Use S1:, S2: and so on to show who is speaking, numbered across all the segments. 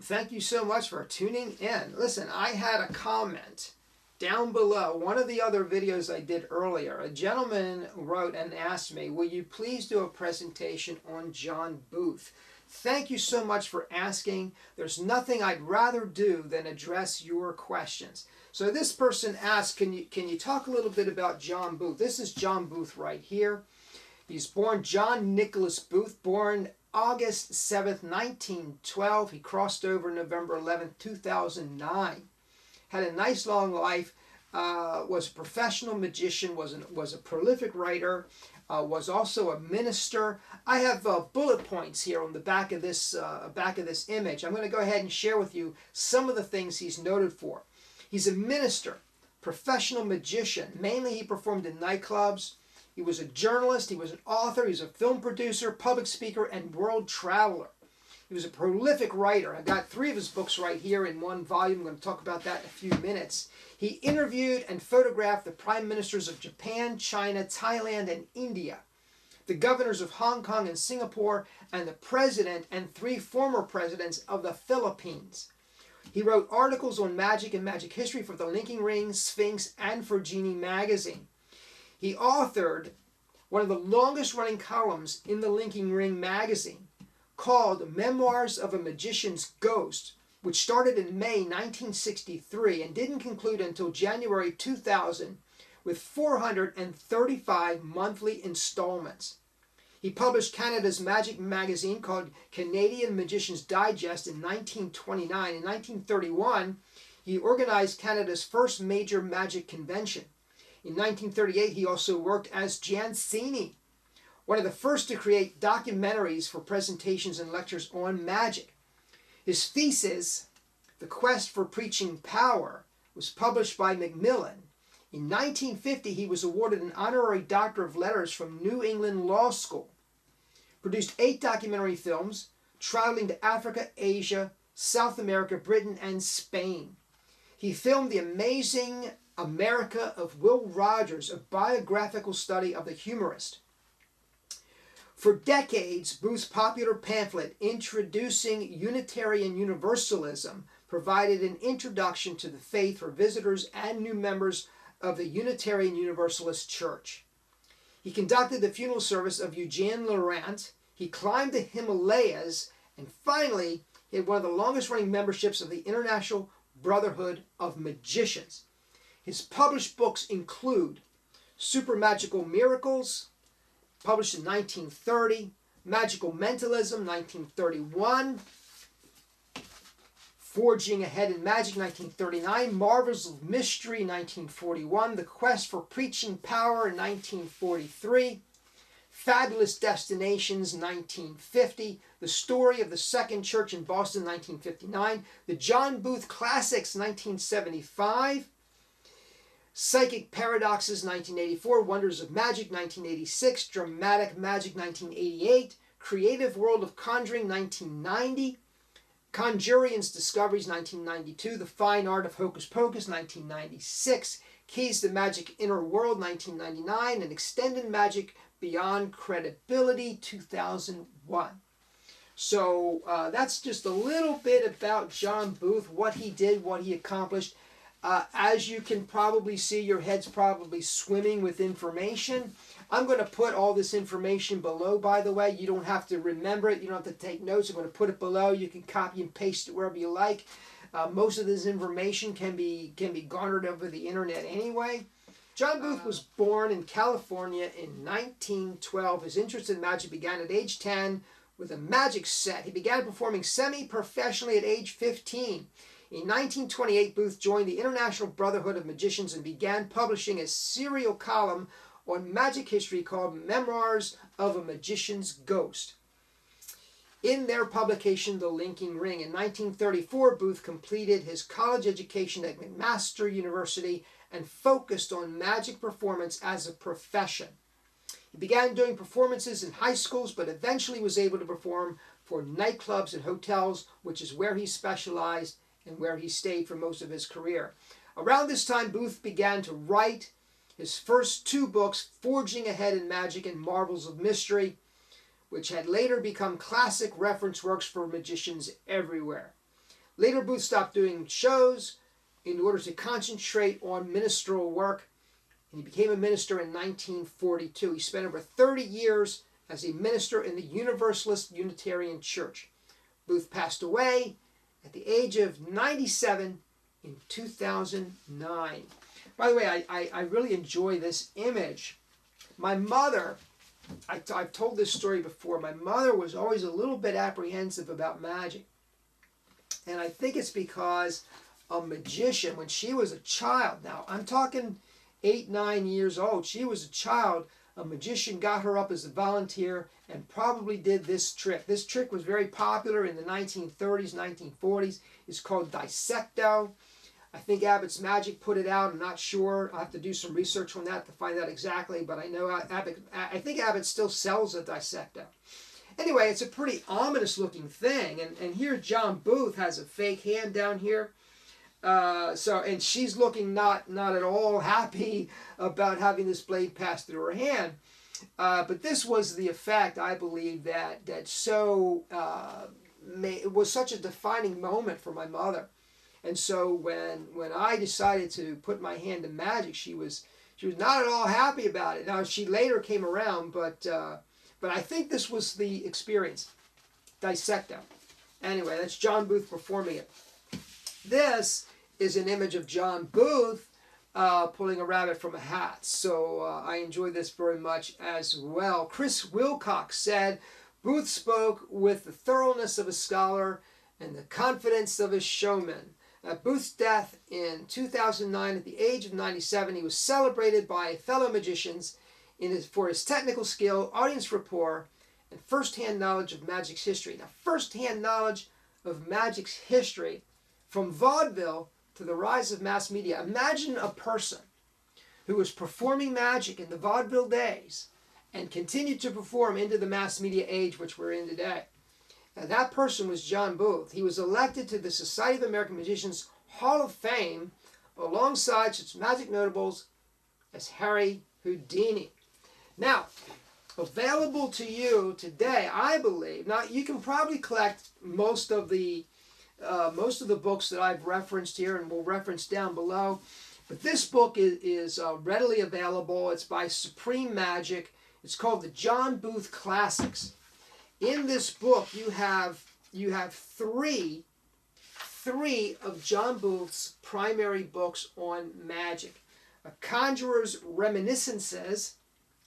S1: welcome. Thank you so much for tuning in. Listen, I had a comment down below one of the other videos I did earlier. A gentleman wrote and asked me, will you please do a presentation on John Booth? Thank you so much for asking. There's nothing I'd rather do than address your questions. So this person asked, can you talk a little bit about John Booth? This is John Booth right here. He's born John Nicholas Booth, born August 7th, 1912. He crossed over November 11th, 2009. Had a nice long life, was a professional magician, was a prolific writer, was also a minister. I have bullet points here on the back of this image. I'm going to go ahead and share with you some of the things he's noted for. He's a minister, professional magician. Mainly he performed in nightclubs. He was a journalist, he was an author, he was a film producer, public speaker, and world traveler. He was a prolific writer. I've got 3 of his books right here in one volume. I'm going to talk about that in a few minutes. He interviewed and photographed the prime ministers of Japan, China, Thailand, and India, the governors of Hong Kong and Singapore, and the president and 3 former presidents of the Philippines. He wrote articles on magic and magic history for the Linking Ring, Sphinx, and for Genii magazine. He authored one of the longest running columns in the Linking Ring magazine called Memoirs of a Magician's Ghost, which started in May 1963 and didn't conclude until January 2000 with 435 monthly installments. He published Canada's magic magazine called Canadian Magician's Digest in 1929. In 1931, he organized Canada's first major magic convention. In 1938, he also worked as Genii, one of the first to create documentaries for presentations and lectures on magic. His thesis, The Quest for Preaching Power, was published by Macmillan. In 1950, he was awarded an honorary Doctor of Letters from New England Law School. Produced 8 documentary films, traveling to Africa, Asia, South America, Britain, and Spain. He filmed The Amazing America of Will Rogers, a biographical study of the humorist. For decades, Booth's popular pamphlet, Introducing Unitarian Universalism, provided an introduction to the faith for visitors and new members of the Unitarian Universalist Church. He conducted the funeral service of Eugene Laurent. He climbed the Himalayas, and finally, he had one of the longest-running memberships of the International Brotherhood of Magicians. His published books include Super Magical Miracles, published in 1930, Magical Mentalism, 1931, Forging Ahead in Magic, 1939, Marvels of Mystery, 1941, The Quest for Preaching Power, 1943, Fabulous Destinations, 1950, The Story of the Second Church in Boston, 1959, The John Booth Classics, 1975, Psychic Paradoxes, 1984, Wonders of Magic, 1986, Dramatic Magic, 1988, Creative World of Conjuring, 1990, Conjurian's Discoveries, 1992, The Fine Art of Hocus Pocus, 1996, Keys to Magic Inner World, 1999, and Extended Magic Beyond Credibility, 2001. So that's just a little bit about John Booth, what he did, what he accomplished. As you can probably see, your head's probably swimming with information. I'm going to put all this information below, by the way. You don't have to remember it. You don't have to take notes. I'm going to put it below. You can copy and paste it wherever you like. Most of this information can be garnered over the internet anyway. John Booth was born in California in 1912. His interest in magic began at age 10 with a magic set. He began performing semi-professionally at age 15. In 1928, Booth joined the International Brotherhood of Magicians and began publishing a serial column on magic history called Memoirs of a Magician's Ghost. In their publication, The Linking Ring, in 1934, Booth completed his college education at McMaster University and focused on magic performance as a profession. He began doing performances in high schools, but eventually was able to perform for nightclubs and hotels, which is where he specialized and where he stayed for most of his career. Around this time, Booth began to write his first 2 books, Forging Ahead in Magic and Marvels of Mystery, which had later become classic reference works for magicians everywhere. Later, Booth stopped doing shows in order to concentrate on ministerial work, and he became a minister in 1942. He spent over 30 years as a minister in the Universalist Unitarian Church. Booth passed away at the age of 97 in 2009. By the way, I really enjoy this image. My mother, I've told this story before, my mother was always a little bit apprehensive about magic. And I think it's because a magician, when she was a child, now I'm talking 8, 9 years old, she was a child, a magician got her up as a volunteer and probably did this trick. This trick was very popular in the 1930s, 1940s. It's called dissecto. I think Abbott's Magic put it out. I'm not sure. I'll have to do some research on that to find out exactly, but I know I think Abbott still sells a dissecto. Anyway, it's a pretty ominous looking thing, and here John Booth has a fake hand down here. And she's looking not at all happy about having this blade pass through her hand. But this was the effect, I believe, that it was such a defining moment for my mother. And so when I decided to put my hand to magic, she was not at all happy about it. Now she later came around, but I think this was the experience. Dissecto. Anyway, that's John Booth performing it. This is an image of John Booth pulling a rabbit from a hat. So I enjoy this very much as well. Chris Wilcox said, Booth spoke with the thoroughness of a scholar and the confidence of a showman. At Booth's death in 2009 at the age of 97, he was celebrated by fellow magicians for his technical skill, audience rapport, and first-hand knowledge of magic's history. Now, first-hand knowledge of magic's history from vaudeville to the rise of mass media. Imagine a person who was performing magic in the vaudeville days and continued to perform into the mass media age which we're in today. Now, that person was John Booth. He was elected to the Society of American Magicians Hall of Fame alongside such magic notables as Harry Houdini. Now, available to you today, I believe. Now, you can probably collect most of the books that I've referenced here and will reference down below. But this book is readily available. It's by Supreme Magic. It's called the John Booth Classics. In this book, you have three of John Booth's primary books on magic. A Conjurer's Reminiscences,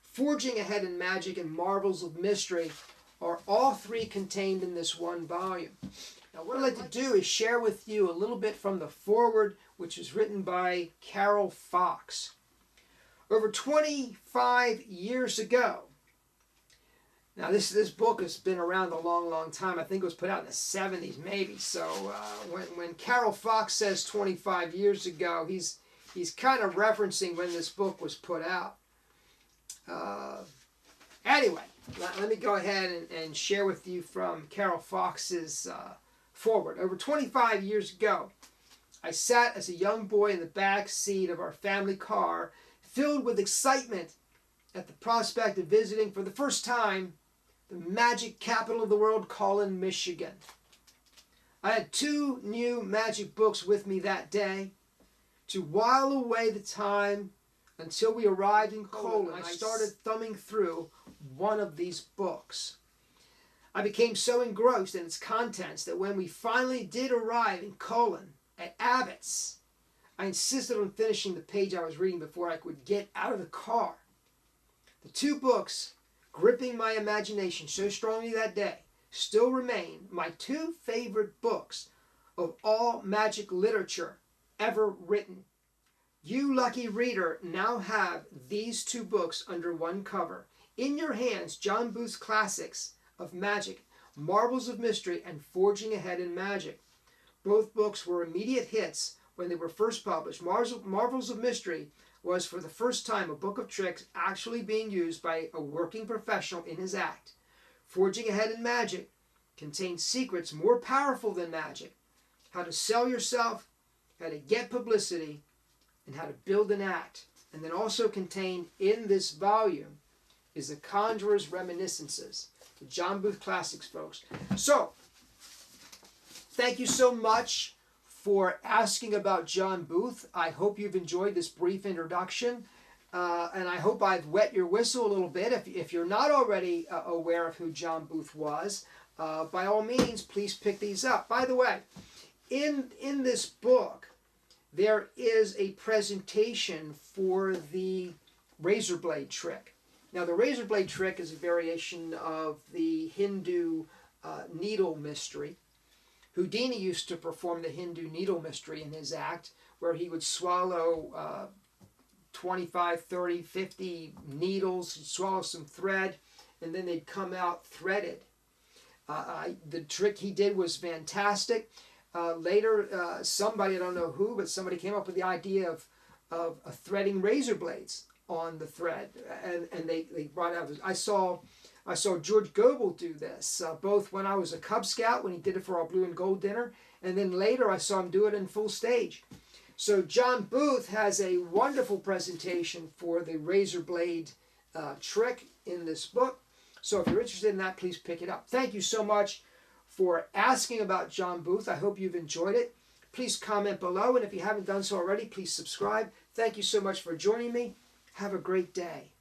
S1: Forging Ahead in Magic, and Marvels of Mystery are all three contained in this one volume. Now, what I'd like to do is share with you a little bit from the foreword, which is written by Carol Fox. Over 25 years ago, now this book has been around a long, long time. I think it was put out in the 70s maybe. So when Carol Fox says 25 years ago, he's kind of referencing when this book was put out. Anyway, let me go ahead and share with you from Carol Fox's foreword. Over 25 years ago, I sat as a young boy in the back seat of our family car, filled with excitement at the prospect of visiting for the first time the magic capital of the world, Collin, Michigan. I had 2 new magic books with me that day to while away the time until we arrived in Collin. I started thumbing through one of these books. I became so engrossed in its contents that when we finally did arrive in Collin at Abbott's, I insisted on finishing the page I was reading before I could get out of the car. The 2 books gripping my imagination so strongly that day still remain my 2 favorite books of all magic literature ever written. You, lucky reader, now have these 2 books under one cover. In your hands, John Booth's Classics of Magic, Marvels of Mystery, and Forging Ahead in Magic. Both books were immediate hits when they were first published. Marvels of Mystery was for the first time a book of tricks actually being used by a working professional in his act. Forging Ahead in Magic contains secrets more powerful than magic, how to sell yourself, how to get publicity, and how to build an act. And then also contained in this volume is The Conjurer's Reminiscences, the John Booth Classics, folks. So, Thank you so much for asking about John Booth. I hope you've enjoyed this brief introduction. And I hope I've wet your whistle a little bit. If you're not already aware of who John Booth was, by all means, please pick these up. By the way, in this book, there is a presentation for the razor blade trick. Now, the razor blade trick is a variation of the Hindu needle mystery. Houdini used to perform the Hindu needle mystery in his act, where he would swallow 25, 30, 50 needles, swallow some thread, and then they'd come out threaded. The trick he did was fantastic. Later, somebody, I don't know who, but somebody came up with the idea of threading razor blades on the thread, and they brought out. I saw George Goebel do this, both when I was a Cub Scout, when he did it for our Blue and Gold dinner, and then later I saw him do it in full stage. So John Booth has a wonderful presentation for the razor blade trick in this book. So if you're interested in that, please pick it up. Thank you so much for asking about John Booth. I hope you've enjoyed it. Please comment below, and if you haven't done so already, please subscribe. Thank you so much for joining me. Have a great day.